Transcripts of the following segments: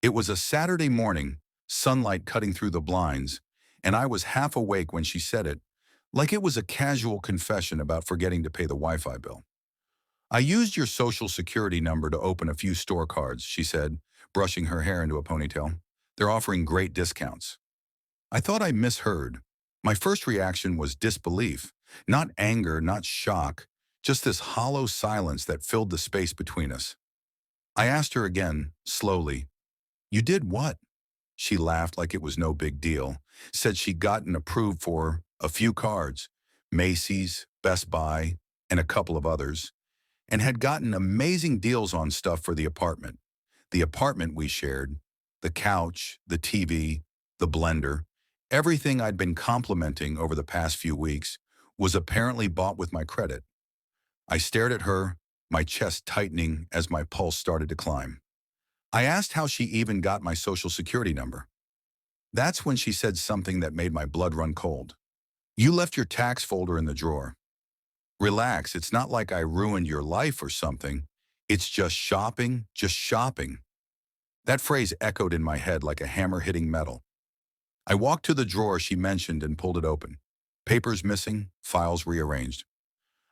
It was a Saturday morning, sunlight cutting through the blinds, and I was half awake when she said it, like it was a casual confession about forgetting to pay the Wi-Fi bill. I used your social security number to open a few store cards, she said, brushing her hair into a ponytail. They're offering great discounts. I thought I misheard. My first reaction was disbelief, not anger, not shock, just this hollow silence that filled the space between us. I asked her again, slowly, "You did what?" She laughed like it was no big deal, said she'd gotten approved for a few cards, Macy's, Best Buy, and a couple of others, and had gotten amazing deals on stuff for the apartment. The apartment we shared, the couch, the TV, the blender, everything I'd been complimenting over the past few weeks was apparently bought with my credit. I stared at her, my chest tightening as my pulse started to climb. I asked how she even got my social security number. That's when she said something that made my blood run cold. "You left your tax folder in the drawer. Relax, it's not like I ruined your life or something. It's just shopping, just shopping." That phrase echoed in my head like a hammer hitting metal. I walked to the drawer she mentioned and pulled it open. Papers missing, files rearranged.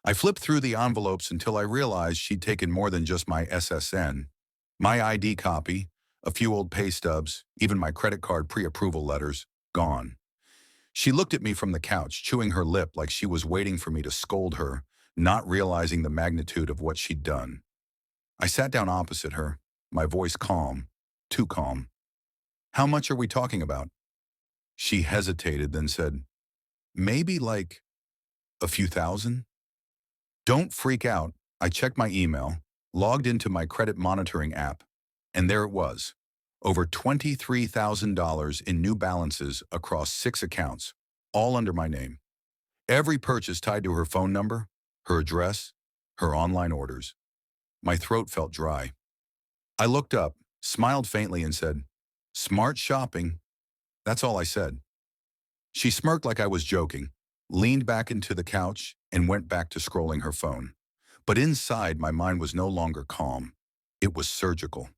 I flipped through the envelopes until I realized she'd taken more than just my SSN. My ID copy, a few old pay stubs, even my credit card pre-approval letters, gone. She looked at me from the couch, chewing her lip like she was waiting for me to scold her, not realizing the magnitude of what she'd done. I sat down opposite her, my voice calm, too calm. "How much are we talking about?" She hesitated, then said, "Maybe like a few thousand?" Don't freak out. I checked my email, logged into my credit monitoring app, and there it was. Over $23,000 in new balances across 6 accounts, all under my name. Every purchase tied to her phone number, her address, her online orders. My throat felt dry. I looked up, smiled faintly and said, "Smart shopping." That's all I said. She smirked like I was joking, leaned back into the couch, and went back to scrolling her phone. But inside, my mind was no longer calm. It was surgical.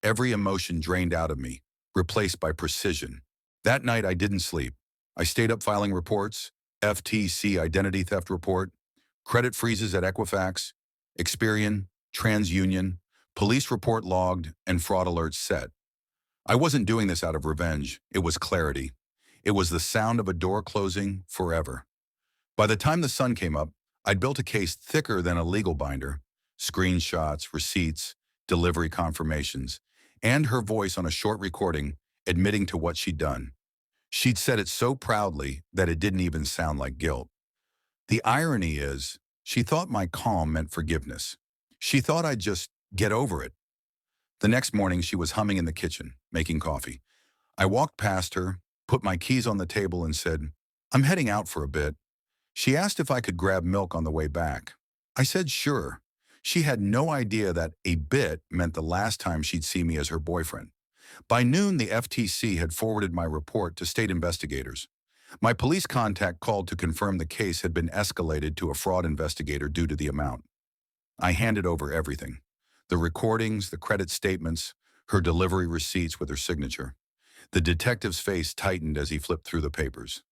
Every emotion drained out of me, replaced by precision. That night, I didn't sleep. I stayed up filing reports, FTC identity theft report, credit freezes at Equifax, Experian, TransUnion, police report logged, and fraud alerts set. I wasn't doing this out of revenge. It was clarity. It was the sound of a door closing forever. By the time the sun came up, I'd built a case thicker than a legal binder, screenshots, receipts, delivery confirmations, and her voice on a short recording admitting to what she'd done. She'd said it so proudly that it didn't even sound like guilt. The irony is, she thought my calm meant forgiveness. She thought I'd just get over it. The next morning, she was humming in the kitchen, making coffee. I walked past her, put my keys on the table and said, "I'm heading out for a bit." She asked if I could grab milk on the way back. I said sure. She had no idea that a bit meant the last time she'd see me as her boyfriend. By noon, the FTC had forwarded my report to state investigators. My police contact called to confirm the case had been escalated to a fraud investigator due to the amount. I handed over everything. The recordings, the credit statements, her delivery receipts with her signature. The detective's face tightened as he flipped through the papers.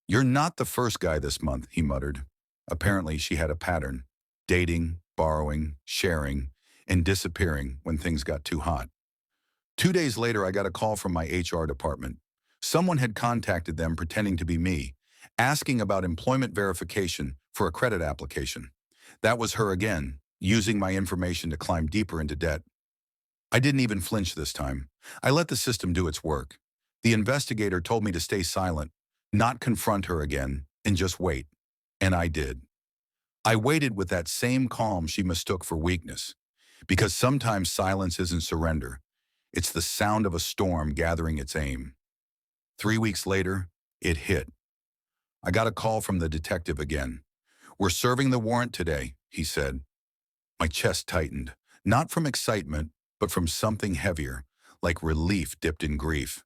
"You're not the first guy this month," he muttered. Apparently, she had a pattern: dating, borrowing, sharing, and disappearing when things got too hot. 2 days later, I got a call from my HR department. Someone had contacted them pretending to be me, asking about employment verification for a credit application. That was her again, using my information to climb deeper into debt. I didn't even flinch this time. I let the system do its work. The investigator told me to stay silent, not confront her again, and just wait. And I did. I waited with that same calm she mistook for weakness. Because sometimes silence isn't surrender. It's the sound of a storm gathering its aim. 3 weeks later, it hit. I got a call from the detective again. "We're serving the warrant today," he said. My chest tightened, not from excitement, but from something heavier, like relief dipped in grief.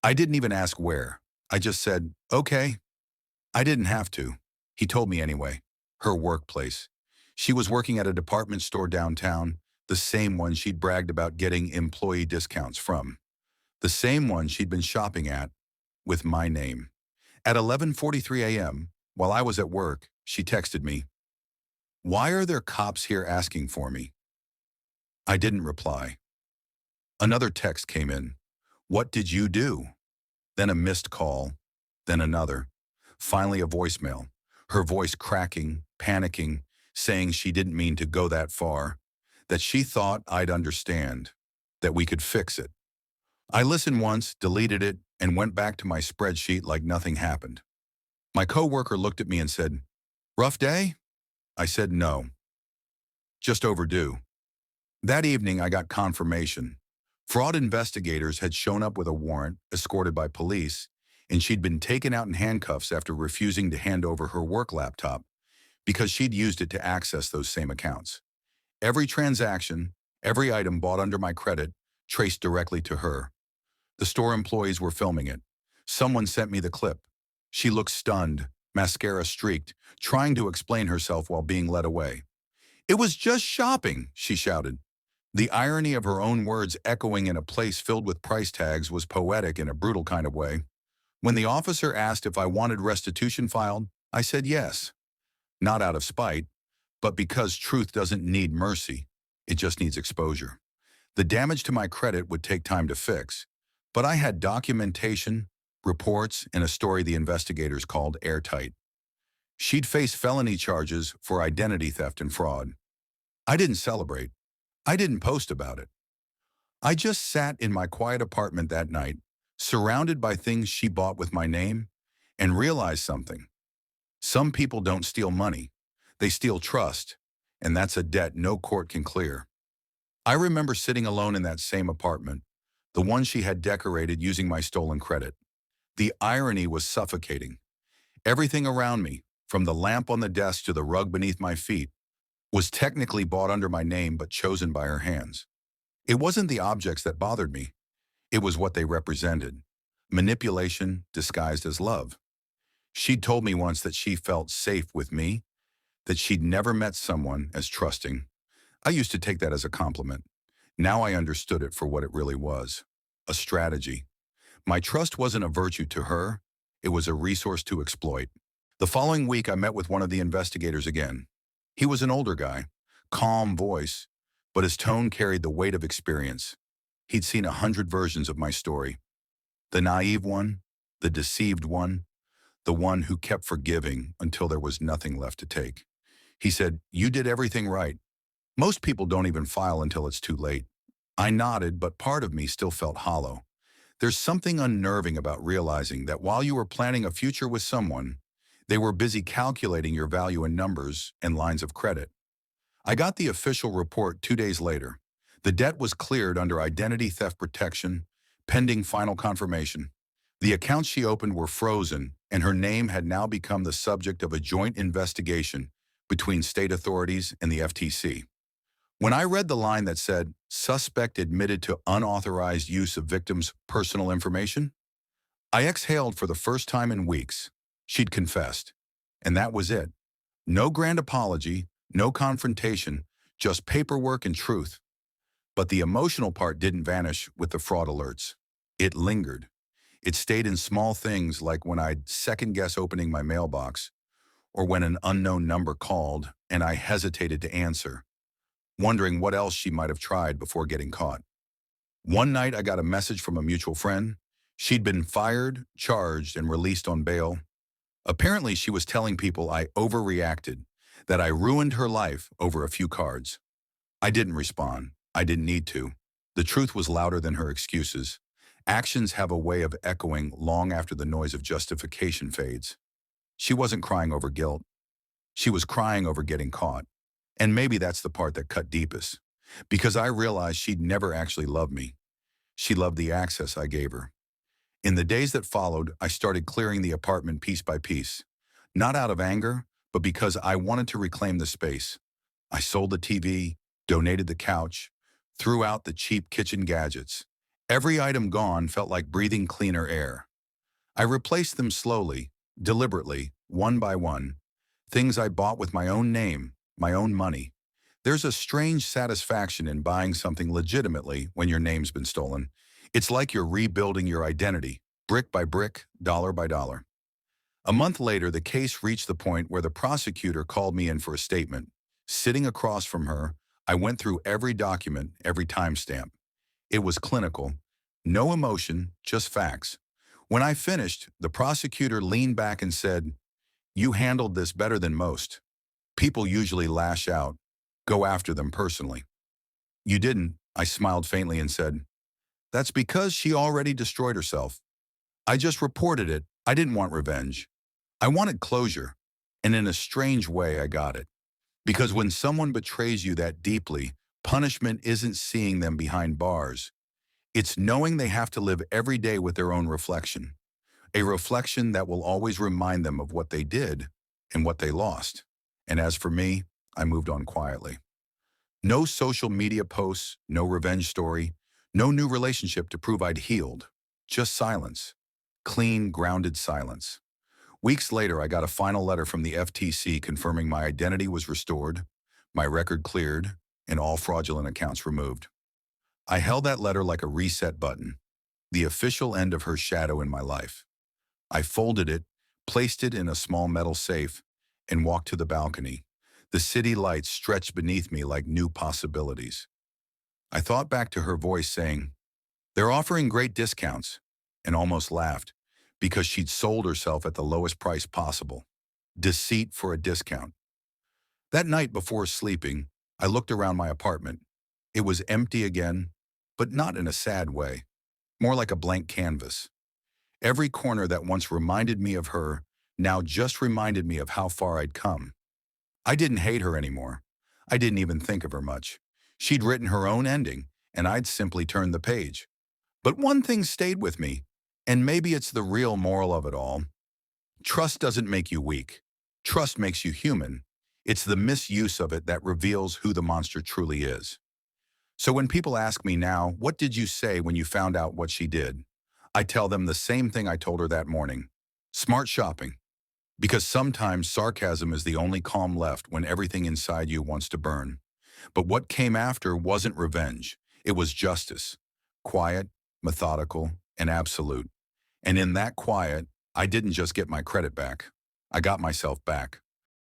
I didn't even ask where. I just said, "Okay." I didn't have to. He told me anyway. Her workplace. She was working at a department store downtown, The same one she'd bragged about getting employee discounts from. The same one she'd been shopping at with my name. At 11:43 a.m., while I was at work, she texted me, "Why are there cops here asking for me?" I didn't reply. Another text came in. "What did you do?" Then a missed call, then another. Finally a voicemail, her voice cracking, panicking, saying she didn't mean to go that far, that she thought I'd understand, that we could fix it. I listened once, deleted it, and went back to my spreadsheet like nothing happened. My coworker looked at me and said, "Rough day?" I said no, just overdue. That evening I got confirmation. Fraud investigators had shown up with a warrant, escorted by police, and she'd been taken out in handcuffs after refusing to hand over her work laptop because she'd used it to access those same accounts. Every transaction, every item bought under my credit, traced directly to her. The store employees were filming it. Someone sent me the clip. She looked stunned, mascara streaked, trying to explain herself while being led away. "It was just shopping," she shouted. The irony of her own words echoing in a place filled with price tags was poetic in a brutal kind of way. When the officer asked if I wanted restitution filed, I said yes. Not out of spite, but because truth doesn't need mercy. It just needs exposure. The damage to my credit would take time to fix, but I had documentation, reports, and a story the investigators called airtight. She'd face felony charges for identity theft and fraud. I didn't celebrate. I didn't post about it. I just sat in my quiet apartment that night, surrounded by things she bought with my name, and realized something. Some people don't steal money. They steal trust, and that's a debt no court can clear. I remember sitting alone in that same apartment, the one she had decorated using my stolen credit. The irony was suffocating. Everything around me, from the lamp on the desk to the rug beneath my feet, was technically bought under my name but chosen by her hands. It wasn't the objects that bothered me. It was what they represented. Manipulation disguised as love. She'd told me once that she felt safe with me, that she'd never met someone as trusting. I used to take that as a compliment. Now I understood it for what it really was. A strategy. My trust wasn't a virtue to her. It was a resource to exploit. The following week, I met with one of the investigators again. He was an older guy, calm voice, but his tone carried the weight of experience. He'd seen 100 versions of my story. The naive one, the deceived one, the one who kept forgiving until there was nothing left to take. He said, "You did everything right. Most people don't even file until it's too late." I nodded, but part of me still felt hollow. There's something unnerving about realizing that while you were planning a future with someone, they were busy calculating your value in numbers and lines of credit. I got the official report 2 days later. The debt was cleared under identity theft protection, pending final confirmation. The accounts she opened were frozen, and her name had now become the subject of a joint investigation between state authorities and the FTC. When I read the line that said, "Suspect admitted to unauthorized use of victim's personal information," I exhaled for the first time in weeks. She'd confessed. And that was it. No grand apology, no confrontation, just paperwork and truth. But the emotional part didn't vanish with the fraud alerts. It lingered. It stayed in small things like when I'd second-guess opening my mailbox, or when an unknown number called and I hesitated to answer, wondering what else she might have tried before getting caught. One night I got a message from a mutual friend. She'd been fired, charged, and released on bail. Apparently she was telling people I overreacted, that I ruined her life over a few cards. I didn't respond. I didn't need to. The truth was louder than her excuses. Actions have a way of echoing long after the noise of justification fades. She wasn't crying over guilt. She was crying over getting caught. And maybe that's the part that cut deepest, because I realized she'd never actually loved me. She loved the access I gave her. In the days that followed, I started clearing the apartment piece by piece, not out of anger, but because I wanted to reclaim the space. I sold the TV, donated the couch, threw out the cheap kitchen gadgets. Every item gone felt like breathing cleaner air. I replaced them slowly, deliberately, one by one, things I bought with my own name, my own money, There's a strange satisfaction in buying something legitimately when your name's been stolen. It's like you're rebuilding your identity, brick by brick, dollar by dollar. A month later, the case reached the point where the prosecutor called me in for a statement. Sitting across from her, I went through every document, every timestamp. It was clinical. No emotion, just facts. When I finished, the prosecutor leaned back and said, "You handled this better than most. People usually lash out, go after them personally. You didn't." I smiled faintly and said, "That's because she already destroyed herself. I just reported it. I didn't want revenge. I wanted closure. And in a strange way, I got it. Because when someone betrays you that deeply, punishment isn't seeing them behind bars. It's knowing they have to live every day with their own reflection. A reflection that will always remind them of what they did and what they lost. And as for me, I moved on quietly. No social media posts, no revenge story, no new relationship to prove I'd healed. Just silence. Clean, grounded silence. Weeks later, I got a final letter from the FTC confirming my identity was restored, my record cleared, and all fraudulent accounts removed. I held that letter like a reset button, the official end of her shadow in my life. I folded it, placed it in a small metal safe, and walked to the balcony. The city lights stretched beneath me like new possibilities. I thought back to her voice saying, "They're offering great discounts," and almost laughed because she'd sold herself at the lowest price possible. Deceit for a discount. That night before sleeping, I looked around my apartment. It was empty again, but not in a sad way, more like a blank canvas. Every corner that once reminded me of her now just reminded me of how far I'd come. I didn't hate her anymore. I didn't even think of her much. She'd written her own ending, and I'd simply turned the page. But one thing stayed with me, and maybe it's the real moral of it all. Trust doesn't make you weak. Trust makes you human. It's the misuse of it that reveals who the monster truly is. So when people ask me now, "What did you say when you found out what she did?" I tell them the same thing I told her that morning. Smart shopping. Because sometimes sarcasm is the only calm left when everything inside you wants to burn. But what came after wasn't revenge. It was justice. Quiet, methodical, and absolute. And in that quiet, I didn't just get my credit back. I got myself back.